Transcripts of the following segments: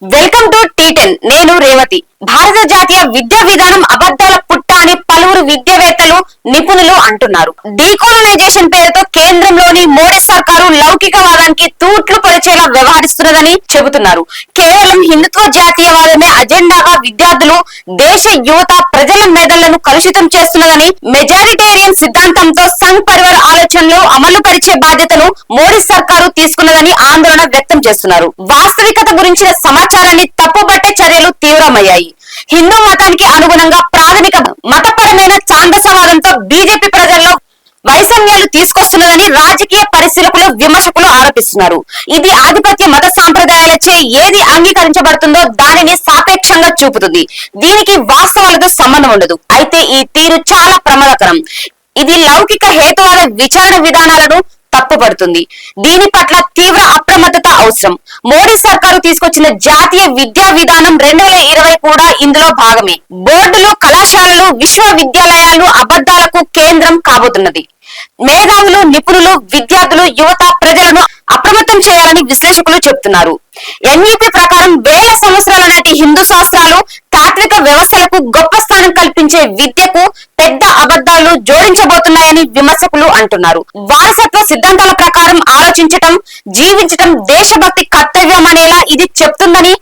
Welcome to టీ10. నేను రేవతి. భారత జాతీయ విద్యా విధానం అబద్ధాల పుట్ట అని పలువురు విద్యావేత్తలు నిపుణులు అంటున్నారు. డీకోలనైజేషన్ పేరుతో కేంద్రంలోని మోడీ సర్కారు లౌకికవాదానికి తూట్లు పొడిచేలా వ్యవహరిస్తున్నదని చెబుతున్నారు. కేవలం హిందుత్వ జాతీయవాదమే అజెండాగా విద్యార్థులు, దేశ యువత, ప్రజల మెదళ్లను కలుషితం చేస్తున్నదని, మెజారిటేరియన్ సిద్ధాంతంతో సంఘ్ పరివార్ ఆలోచనలు అమలు పరిచే బాధ్యతను మోడీ సర్కారు తీసుకున్నదని ఆందోళన వ్యక్తం చేస్తున్నారు. వాస్తవికత గురించిన సమాచారాన్ని తప్పుబట్టే చర్యలు తీవ్రమయ్యాయి. హిందూ మతానికి అనుగుణంగా ప్రాథమిక మతపరమైన ఛాందసవాదంతో బీజేపీ ప్రజల్లో వైషమ్యాలు తీసుకొస్తున్నదని రాజకీయ పరిశీలకులు, విమర్శకులు ఆరోపిస్తున్నారు. ఇది ఆధిపత్య మత సాంప్రదాయాలచే ఏది అంగీకరించబడుతుందో దానిని సాపేక్షంగా చూపుతుంది. దీనికి వాస్తవాలతో సంబంధం ఉండదు. అయితే ఈ తీరు చాలా ప్రమాదకరం. ఇది లౌకిక హేతువాద విచారణ విధానాలను తప్పుపడుతుంది. దీని పట్ల తీవ్ర అప్రమత్తత అవసరం. మోడీ సర్కారు తీసుకొచ్చిన జాతీయ విద్యా విధానం 2020 కూడా ఇందులో భాగమే. బోర్డులు, కళాశాలలు, విశ్వవిద్యాలయాలు అబద్ధాలకు కేంద్రం కాబోతున్నది. మేధావులు, నిపుణులు, విద్యార్థులు, యువత, ప్రజలను అప్రమత్తం చేయాలని విశ్లేషకులు చెబుతున్నారు. ఎన్ఈపీ ప్రకారం వేల సంవత్సరాల నాటి హిందూ శాస్త్రాలు, తాత్విక వ్యవస్థలకు గొప్ప స్థానం కల్పించే విద్యకు పెద్ద అబద్ధాలు జోడించబోతున్నాయని విమర్శకులు అంటున్నారు. వారసత్వ సిద్ధాంతాల ప్రకారం ఆలోచించటం, జీవించటం దేశభక్తి కర్తవ్యం అనేలా ఇది చెప్తుందని,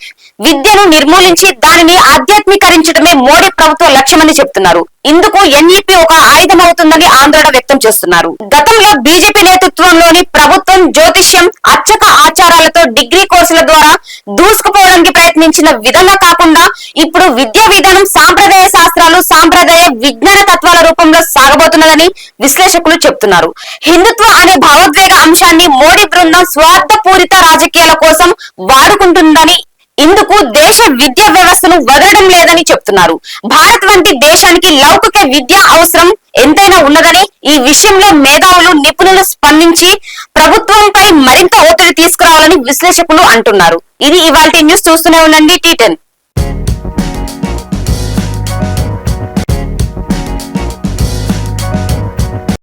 విద్యను నిర్మూలించి దానిని ఆధ్యాత్మీకరించడమే మోడీ ప్రభుత్వ లక్ష్యమని చెప్తున్నారు. ఇందుకు ఎన్ఈపీ ఒక ఆయుధం అవుతుందని ఆందోళన వ్యక్తం చేస్తున్నారు. గతంలో బీజేపీ నేతృత్వంలోని ప్రభుత్వం జ్యోతిష్యం, అర్చక ఆచారాలతో డిగ్రీ కోర్సుల ద్వారా దూసుకుపోవడానికి ప్రయత్నించిన విధంగా కాకుండా ఇప్పుడు విద్యా విధానం సాంప్రదాయ శాస్త్రాలు, సాంప్రదాయ విజ్ఞాన తత్వాల రూపంలో సాగబోతున్నదని విశ్లేషకులు చెప్తున్నారు. హిందుత్వ అనే భావోద్వేగ అంశాన్ని మోడీ బృందం స్వార్థపూరిత రాజకీయాల కోసం వాడుకుంటుందని, ఇందుకు దేశ విద్యా వ్యవస్థను వదలడం లేదని చెప్తున్నారు. భారత్ వంటి దేశానికి లౌకిక విద్య అవసరం ఎంతైనా ఉన్నదని, ఈ విషయంలో మేధావులు, నిపుణులు స్పందించి ప్రభుత్వంపై మరింత ఒత్తిడి తీసుకురావాలని విశ్లేషకులు అంటున్నారు. ఇది ఇవాల్టి న్యూస్. చూస్తూనే ఉండండి టీ10.